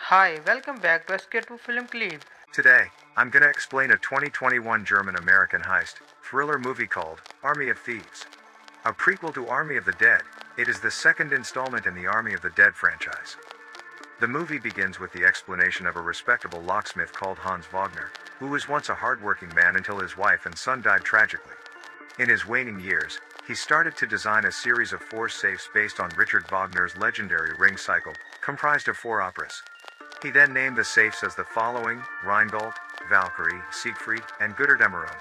Hi, welcome back to Sk2 Film Clip. Today, I'm gonna explain a 2021 German-American heist thriller movie called Army of Thieves. A prequel to Army of the Dead, it is the second installment in the Army of the Dead franchise. The movie begins with the explanation of a respectable locksmith called Hans Wagner, who was once a hard-working man until his wife and son died tragically. In his waning years, he started to design a series of four safes based on Richard Wagner's legendary ring cycle, comprised of four operas. He then named the safes as the following: Rheingold, Valkyrie, Siegfried, and Götterdämmerung.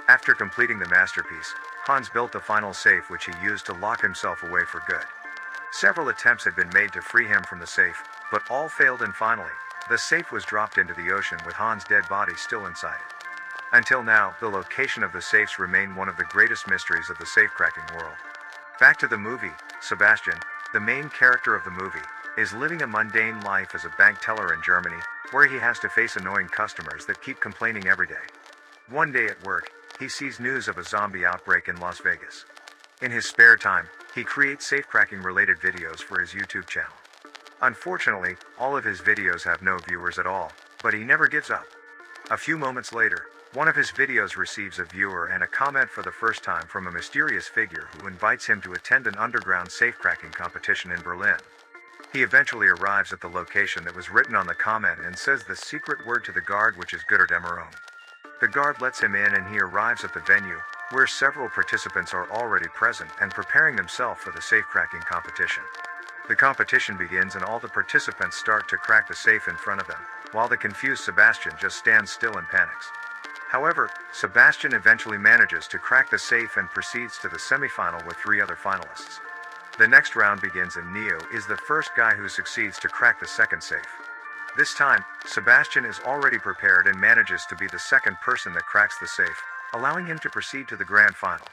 After completing the masterpiece, Hans built the final safe which he used to lock himself away for good. Several attempts had been made to free him from the safe, but all failed, and finally, the safe was dropped into the ocean with Hans' dead body still inside it. Until now, the location of the safes remain one of the greatest mysteries of the safe-cracking world. Back to the movie. Sebastian, the main character of the movie, is living a mundane life as a bank teller in Germany, where he has to face annoying customers that keep complaining every day. One day at work, he sees news of a zombie outbreak in Las Vegas. In his spare time, he creates safecracking related videos for his YouTube channel. Unfortunately, all of his videos have no viewers at all, but he never gives up. A few moments later, one of his videos receives a viewer and a comment for the first time from a mysterious figure who invites him to attend an underground safecracking competition in Berlin. He eventually arrives at the location that was written on the comment and says the secret word to the guard, which is Götterdämmerung. The guard lets him in and he arrives at the venue, where several participants are already present and preparing themselves for the safecracking competition. The competition begins and all the participants start to crack the safe in front of them, while the confused Sebastian just stands still and panics. However, Sebastian eventually manages to crack the safe and proceeds to the semi-final with three other finalists. The next round begins and Neo is the first guy who succeeds to crack the second safe. This time, Sebastian is already prepared and manages to be the second person that cracks the safe, allowing him to proceed to the grand final.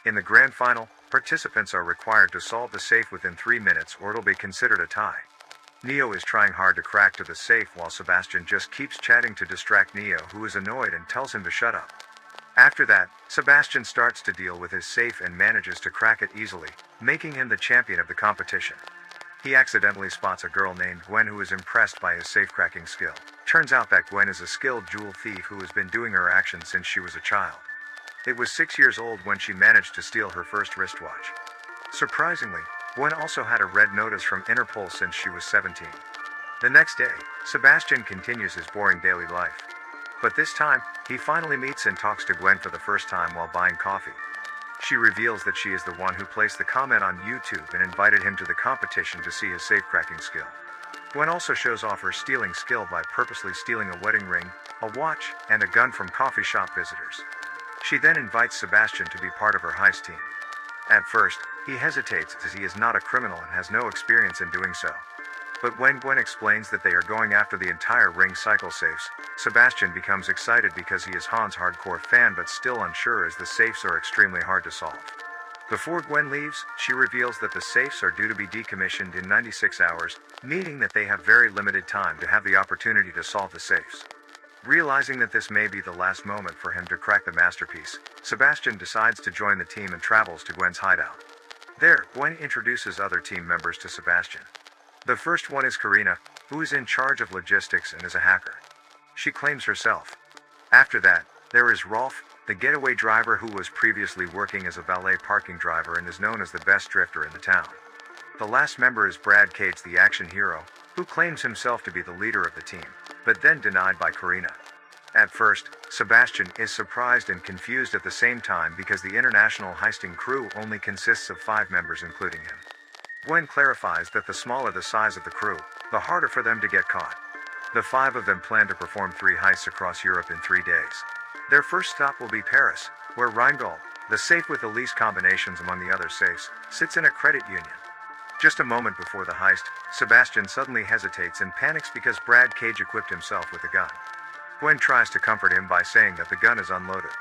In the grand final, participants are required to solve the safe within 3 minutes or it'll be considered a tie. Neo is trying hard to crack to the safe while Sebastian just keeps chatting to distract Neo, who is annoyed and tells him to shut up. After that, Sebastian starts to deal with his safe and manages to crack it easily, making him the champion of the competition. He accidentally spots a girl named Gwen who is impressed by his safe-cracking skill. Turns out that Gwen is a skilled jewel thief who has been doing her actions since she was a child. It was 6 years old when she managed to steal her first wristwatch. Surprisingly, Gwen also had a red notice from Interpol since she was 17. The next day, Sebastian continues his boring daily life. But this time, he finally meets and talks to Gwen for the first time while buying coffee. She reveals that she is the one who placed the comment on YouTube and invited him to the competition to see his safecracking skill. Gwen also shows off her stealing skill by purposely stealing a wedding ring, a watch, and a gun from coffee shop visitors. She then invites Sebastian to be part of her heist team. At first, he hesitates as he is not a criminal and has no experience in doing so. But when Gwen explains that they are going after the entire ring cycle safes, Sebastian becomes excited because he is Hans' hardcore fan but still unsure as the safes are extremely hard to solve. Before Gwen leaves, she reveals that the safes are due to be decommissioned in 96 hours, meaning that they have very limited time to have the opportunity to solve the safes. Realizing that this may be the last moment for him to crack the masterpiece, Sebastian decides to join the team and travels to Gwen's hideout. There, Gwen introduces other team members to Sebastian. The first one is Karina, who is in charge of logistics and is a hacker. She claims herself. After that, there is Rolf, the getaway driver who was previously working as a valet parking driver and is known as the best drifter in the town. The last member is Brad Cates, the action hero, who claims himself to be the leader of the team, but then denied by Karina. At first, Sebastian is surprised and confused at the same time because the international heisting crew only consists of 5 members including him. Gwen clarifies that the smaller the size of the crew, the harder for them to get caught. The 5 of them plan to perform 3 heists across Europe in 3 days. Their first stop will be Paris, where Rheingold, the safe with the least combinations among the other safes, sits in a credit union. Just a moment before the heist, Sebastian suddenly hesitates and panics because Brad Cage equipped himself with a gun. Gwen tries to comfort him by saying that the gun is unloaded.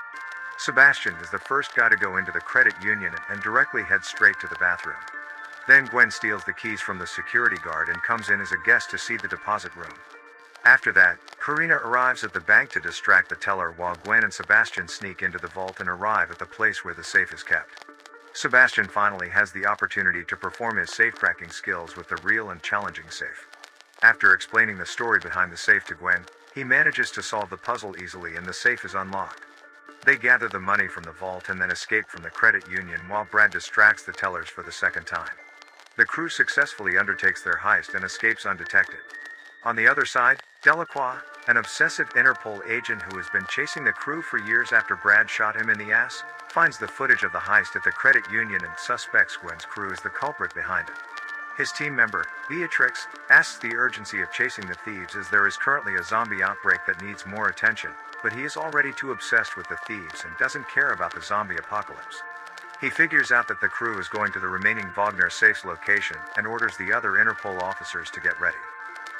Sebastian is the first guy to go into the credit union and directly heads straight to the bathroom. Then Gwen steals the keys from the security guard and comes in as a guest to see the deposit room. After that, Karina arrives at the bank to distract the teller while Gwen and Sebastian sneak into the vault and arrive at the place where the safe is kept. Sebastian finally has the opportunity to perform his safecracking skills with the real and challenging safe. After explaining the story behind the safe to Gwen, he manages to solve the puzzle easily and the safe is unlocked. They gather the money from the vault and then escape from the credit union while Brad distracts the tellers for the second time. The crew successfully undertakes their heist and escapes undetected. On the other side, Delacroix, an obsessive Interpol agent who has been chasing the crew for years after Brad shot him in the ass, finds the footage of the heist at the credit union and suspects Gwen's crew is the culprit behind it. His team member, Beatrix, asks the urgency of chasing the thieves as there is currently a zombie outbreak that needs more attention, but he is already too obsessed with the thieves and doesn't care about the zombie apocalypse. He figures out that the crew is going to the remaining Wagner safe's location and orders the other Interpol officers to get ready.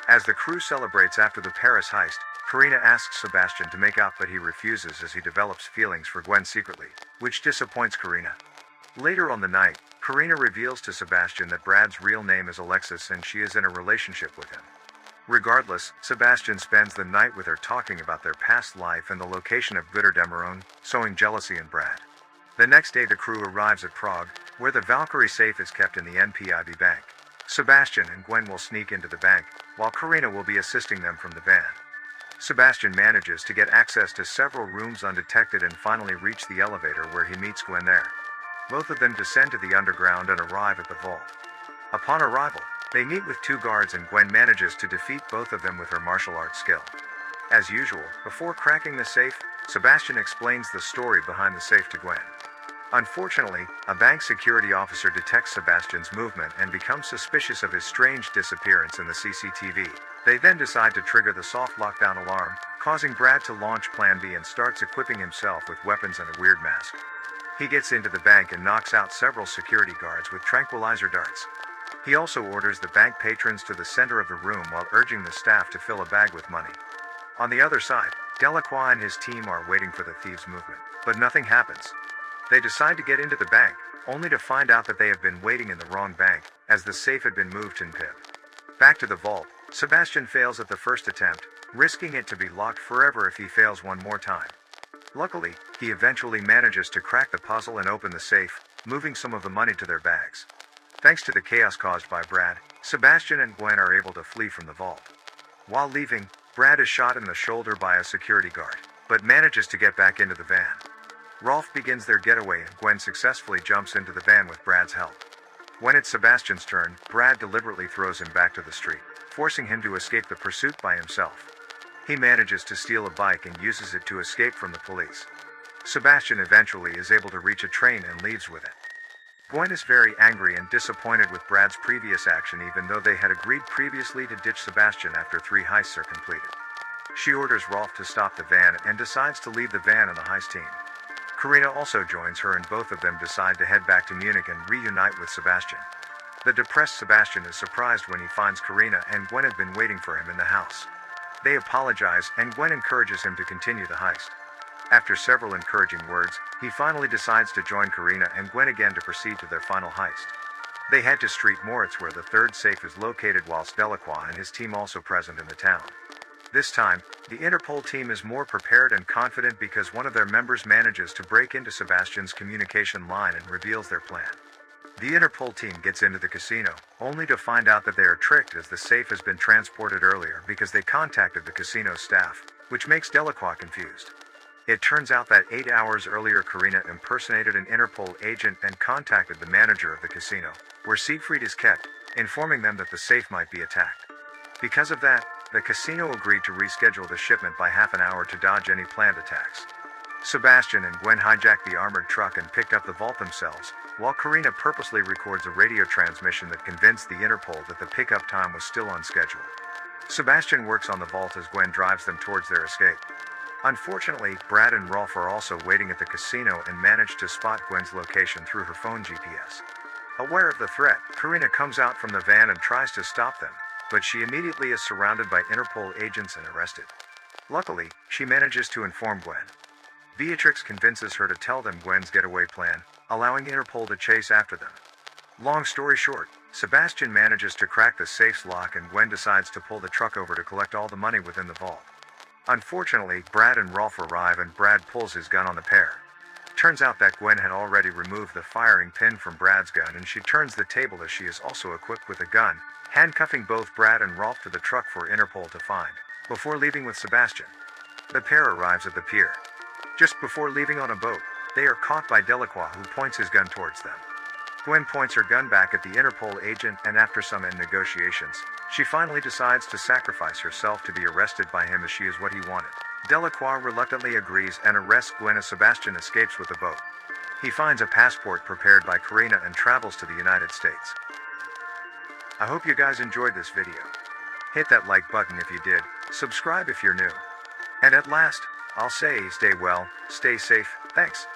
As the crew celebrates after the Paris heist, Karina asks Sebastian to make out, but he refuses as he develops feelings for Gwen secretly, which disappoints Karina. Later on the night, Karina reveals to Sebastian that Brad's real name is Alexis and she is in a relationship with him. Regardless, Sebastian spends the night with her talking about their past life and the location of Götterdämmerung, sowing jealousy in Brad. The next day the crew arrives at Prague, where the Valkyrie safe is kept in the NPIB bank. Sebastian and Gwen will sneak into the bank, while Karina will be assisting them from the van. Sebastian manages to get access to several rooms undetected and finally reach the elevator where he meets Gwen there. Both of them descend to the underground and arrive at the vault. Upon arrival, they meet with two guards and Gwen manages to defeat both of them with her martial arts skill. As usual, before cracking the safe, Sebastian explains the story behind the safe to Gwen. Unfortunately, a bank security officer detects Sebastian's movement and becomes suspicious of his strange disappearance in the CCTV. They then decide to trigger the soft lockdown alarm, causing Brad to launch Plan B and starts equipping himself with weapons and a weird mask. He gets into the bank and knocks out several security guards with tranquilizer darts. He also orders the bank patrons to the center of the room while urging the staff to fill a bag with money. On the other side, Delacroix and his team are waiting for the thieves' movement, but nothing happens. They decide to get into the bank, only to find out that they have been waiting in the wrong bank, as the safe had been moved in Pip. Back to the vault, Sebastian fails at the first attempt, risking it to be locked forever if he fails one more time. Luckily, he eventually manages to crack the puzzle and open the safe, moving some of the money to their bags. Thanks to the chaos caused by Brad, Sebastian and Gwen are able to flee from the vault. While leaving, Brad is shot in the shoulder by a security guard, but manages to get back into the van. Rolf begins their getaway and Gwen successfully jumps into the van with Brad's help. When it's Sebastian's turn, Brad deliberately throws him back to the street, forcing him to escape the pursuit by himself. He manages to steal a bike and uses it to escape from the police. Sebastian eventually is able to reach a train and leaves with it. Gwen is very angry and disappointed with Brad's previous action even though they had agreed previously to ditch Sebastian after 3 heists are completed. She orders Rolf to stop the van and decides to leave the van and the heist team. Karina also joins her and both of them decide to head back to Munich and reunite with Sebastian. The depressed Sebastian is surprised when he finds Karina and Gwen have been waiting for him in the house. They apologize and Gwen encourages him to continue the heist. After several encouraging words, he finally decides to join Karina and Gwen again to proceed to their final heist. They head to Street Moritz where the third safe is located whilst Delacroix and his team also present in the town. This time, the Interpol team is more prepared and confident because one of their members manages to break into Sebastian's communication line and reveals their plan. The Interpol team gets into the casino, only to find out that they are tricked as the safe has been transported earlier because they contacted the casino staff, which makes Delacroix confused. It turns out that 8 hours earlier Karina impersonated an Interpol agent and contacted the manager of the casino, where Siegfried is kept, informing them that the safe might be attacked. Because of that, the casino agreed to reschedule the shipment by half an hour to dodge any planned attacks. Sebastian and Gwen hijacked the armored truck and picked up the vault themselves, while Karina purposely records a radio transmission that convinced the Interpol that the pickup time was still on schedule. Sebastian works on the vault as Gwen drives them towards their escape. Unfortunately, Brad and Rolf are also waiting at the casino and manage to spot Gwen's location through her phone GPS. Aware of the threat, Karina comes out from the van and tries to stop them, but she immediately is surrounded by Interpol agents and arrested. Luckily, she manages to inform Gwen. Beatrix convinces her to tell them Gwen's getaway plan, allowing Interpol to chase after them. Long story short, Sebastian manages to crack the safe's lock and Gwen decides to pull the truck over to collect all the money within the vault. Unfortunately, Brad and Rolf arrive and Brad pulls his gun on the pair. Turns out that Gwen had already removed the firing pin from Brad's gun, and she turns the table as she is also equipped with a gun, handcuffing both Brad and Rolf to the truck for Interpol to find, before leaving with Sebastian. The pair arrives at the pier. Just before leaving on a boat, they are caught by Delacroix, who points his gun towards them. Gwen points her gun back at the Interpol agent, and after some negotiations, she finally decides to sacrifice herself to be arrested by him, as she is what he wanted. Delacroix reluctantly agrees and arrests Gwen as Sebastian escapes with the boat. He finds a passport prepared by Karina and travels to the United States. I hope you guys enjoyed this video. Hit that like button if you did, subscribe if you're new. And at last, I'll say stay well, stay safe, thanks.